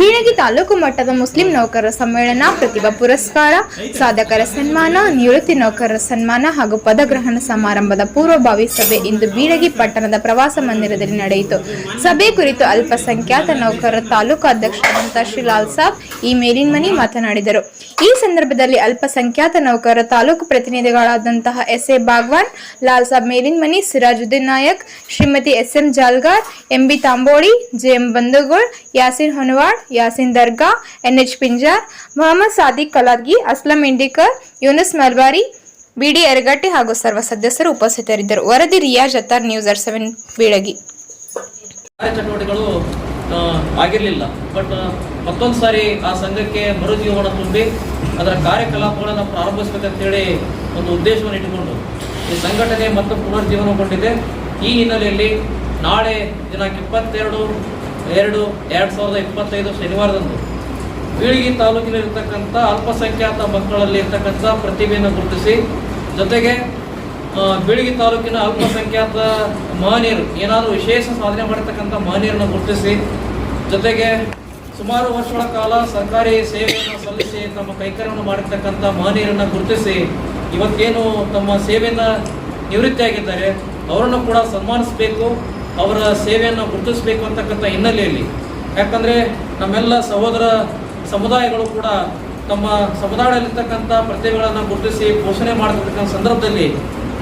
ಬೀಳಗಿ ತಾಲೂಕು ಮಟ್ಟದ ಮುಸ್ಲಿಂ ನೌಕರರ ಸಮ್ಮೇಳನ, ಪ್ರತಿಭಾ ಪುರಸ್ಕಾರ, ಸಾಧಕರ ಸನ್ಮಾನ, ನಿವೃತ್ತಿ ನೌಕರರ ಸನ್ಮಾನ ಹಾಗೂ ಪದಗ್ರಹಣ ಸಮಾರಂಭದ ಪೂರ್ವಭಾವಿ ಸಭೆ ಇಂದು ಬೀಳಗಿ ಪಟ್ಟಣದ ಪ್ರವಾಸ ಮಂದಿರದಲ್ಲಿ ನಡೆಯಿತು. ಸಭೆ ಕುರಿತು ಅಲ್ಪಸಂಖ್ಯಾತ ನೌಕರರ ತಾಲೂಕು ಅಧ್ಯಕ್ಷರಾದಂತಹ ಶ್ರೀ ಲಾಲ್ ಸಾಬ್ ಈ ಮೇಲಿನ್ಮನಿ ಮಾತನಾಡಿದರು. ಈ ಸಂದರ್ಭದಲ್ಲಿ ಅಲ್ಪಸಂಖ್ಯಾತ ನೌಕರರ ತಾಲೂಕು ಪ್ರತಿನಿಧಿಗಳಾದಂತಹ S A Bagwan, Lal Sab Melinmani, Sirajuddin Nayak, Shrimati S M Jalgar, M B Tamboli, J M Bandugol, Yasin Honawad, Yasin Darga, N H Pinjar, Mohammad Sadiq Kaladgi, Aslam Indikar, Yunus Malbari, B D Eragatte ಹಾಗೂ ಸರ್ವ ಸದಸ್ಯರು ಉಪಸ್ಥಿತರಿದ್ದರು. ವರದಿ ರಿಯಾಜ್ ಅತ್ತಾರ್, ನ್ಯೂಸ್ 7 ಬೀಳಗಿ. ಚಟುವಟಿಕೆಗಳು ಆಗಿರಲಿಲ್ಲ, ಬಟ್ ಮತ್ತೊಂದು ಸಾರಿ ಆ ಸಂಘಕ್ಕೆ ಮರುಜೀವನ ತುಂಬಿ ಅದರ ಕಾರ್ಯಕಲಾಪಗಳನ್ನು ಪ್ರಾರಂಭಿಸಬೇಕಂತೇಳಿ ಒಂದು ಉದ್ದೇಶವನ್ನು ಇಟ್ಟುಕೊಂಡು ಈ ಸಂಘಟನೆ ಮತ್ತು ಪುನರ್ಜೀವನಗೊಂಡಿದೆ. ಈ ಹಿನ್ನೆಲೆಯಲ್ಲಿ ನಾಳೆ ದಿನಾಂಕ 22/2/2025 ಶನಿವಾರದಂದು ಬೀಳಗಿ ತಾಲೂಕಿನಲ್ಲಿರ್ತಕ್ಕಂಥ ಅಲ್ಪಸಂಖ್ಯಾತ ಮಕ್ಕಳಲ್ಲಿ ಇರ್ತಕ್ಕಂಥ ಪ್ರತಿಭೆಯನ್ನು ಗುರುತಿಸಿ, ಜೊತೆಗೆ ಬೀಳಗಿ ತಾಲೂಕಿನ ಅಲ್ಪಸಂಖ್ಯಾತ ಮಹನೀಯರು, ಏನಾದರೂ ವಿಶೇಷ ಸಾಧನೆ ಮಾಡಿರ್ತಕ್ಕಂಥ ಮಹನೀಯರನ್ನು ಗುರುತಿಸಿ, ಜೊತೆಗೆ ಸುಮಾರು ವರ್ಷಗಳ ಕಾಲ ಸರ್ಕಾರಿ ಸೇವೆಯನ್ನು ಸಲ್ಲಿಸಿ ತಮ್ಮ ಕೈಕರ್ಯವನ್ನು ಮಾಡಿರ್ತಕ್ಕಂಥ ಮಹನೀಯರನ್ನು ಗುರುತಿಸಿ, ಇವತ್ತೇನು ತಮ್ಮ ಸೇವೆಯನ್ನು ನಿವೃತ್ತಿಯಾಗಿದ್ದಾರೆ ಅವರನ್ನು ಕೂಡ ಸನ್ಮಾನಿಸಬೇಕು, ಅವರ ಸೇವೆಯನ್ನು ಗುರುತಿಸಬೇಕು ಅಂತಕ್ಕಂಥ ಹಿನ್ನೆಲೆಯಲ್ಲಿ, ಯಾಕಂದರೆ ನಮ್ಮೆಲ್ಲ ಸಹೋದರ ಸಮುದಾಯಗಳು ಕೂಡ ತಮ್ಮ ಸಮುದಾಯದಲ್ಲಿರ್ತಕ್ಕಂಥ ಪ್ರತಿಭೆಗಳನ್ನು ಗುರುತಿಸಿ ಪೋಷಣೆ ಮಾಡತಕ್ಕಂಥ ಸಂದರ್ಭದಲ್ಲಿ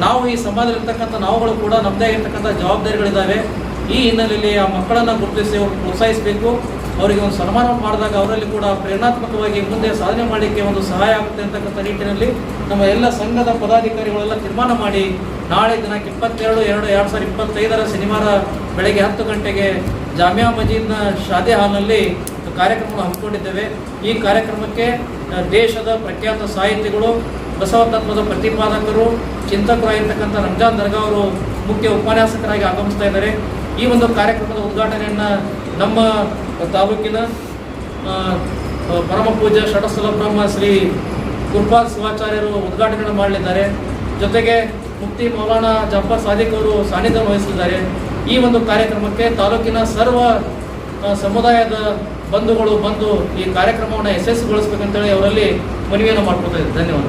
ನಾವು ಈ ಸಮಾಜದಲ್ಲಿರ್ತಕ್ಕಂಥ ನಾವುಗಳು ಕೂಡ ನಮ್ಮದೇ ಆಗಿರ್ತಕ್ಕಂಥ ಜವಾಬ್ದಾರಿಗಳಿದ್ದಾವೆ. ಈ ಹಿನ್ನೆಲೆಯಲ್ಲಿ ಆ ಮಕ್ಕಳನ್ನು ಗುರುತಿಸಿ ಅವರು ಪ್ರೋತ್ಸಾಹಿಸಬೇಕು. ಅವರಿಗೆ ಒಂದು ಸನ್ಮಾನ ಮಾಡಿದಾಗ ಅವರಲ್ಲಿ ಕೂಡ ಪ್ರೇರಣಾತ್ಮಕವಾಗಿ ಮುಂದೆ ಸಾಧನೆ ಮಾಡಲಿಕ್ಕೆ ಒಂದು ಸಹಾಯ ಆಗುತ್ತೆ ಅಂತಕ್ಕಂಥ ನಿಟ್ಟಿನಲ್ಲಿ ನಮ್ಮ ಎಲ್ಲ ಸಂಘದ ಪದಾಧಿಕಾರಿಗಳೆಲ್ಲ ತೀರ್ಮಾನ ಮಾಡಿ ನಾಳೆ ದಿನಾಂಕ 22/2/2025 ಶನಿವಾರ ಬೆಳಗ್ಗೆ 10 ಗಂಟೆಗೆ ಜಾಮಿಯಾ ಮಜೀದ್ನ ಶಾದಿ ಹಾಲ್ನಲ್ಲಿ ಕಾರ್ಯಕ್ರಮ ಹಮ್ಮಿಕೊಂಡಿದ್ದೇವೆ. ಈ ಕಾರ್ಯಕ್ರಮಕ್ಕೆ ದೇಶದ ಪ್ರಖ್ಯಾತ ಸಾಹಿತಿಗಳು, ಬಸವ ತತ್ವದ ಪ್ರತಿಪಾದಕರು, ಚಿಂತಕರಾಗಿರ್ತಕ್ಕಂಥ ರಂಜಾನ್ ದರ್ಗಾ ಅವರು ಮುಖ್ಯ ಉಪನ್ಯಾಸಕರಾಗಿ ಆಗಮಿಸ್ತಾ ಇದ್ದಾರೆ. ಈ ಒಂದು ಕಾರ್ಯಕ್ರಮದ ಉದ್ಘಾಟನೆಯನ್ನು ನಮ್ಮ ತಾಲೂಕಿನ ಪರಮ ಪೂಜ್ಯ ಷಟಸ್ಥಲ ಬ್ರಹ್ಮ ಶ್ರೀ ಗುರುಪಾದ್ ಶಿವಾಚಾರ್ಯರು ಉದ್ಘಾಟನೆಯನ್ನು ಮಾಡಲಿದ್ದಾರೆ. ಜೊತೆಗೆ ಮುಫ್ತಿ ಮೌಲಾನಾ ಜಫರ್ ಸಾದಿಕ್ ಅವರು ಸಾನ್ನಿಧ್ಯ ವಹಿಸಲಿದ್ದಾರೆ. ಈ ಒಂದು ಕಾರ್ಯಕ್ರಮಕ್ಕೆ ತಾಲೂಕಿನ ಸರ್ವ ಸಮುದಾಯದ ಬಂಧುಗಳು ಬಂದು ಈ ಕಾರ್ಯಕ್ರಮವನ್ನು ಯಶಸ್ವಿಗೊಳಿಸಬೇಕಂತೇಳಿ ಅವರಲ್ಲಿ ಮನವಿಯನ್ನು ಮಾಡ್ಕೊತಾ ಇದ್ದಾರೆ. ಧನ್ಯವಾದ.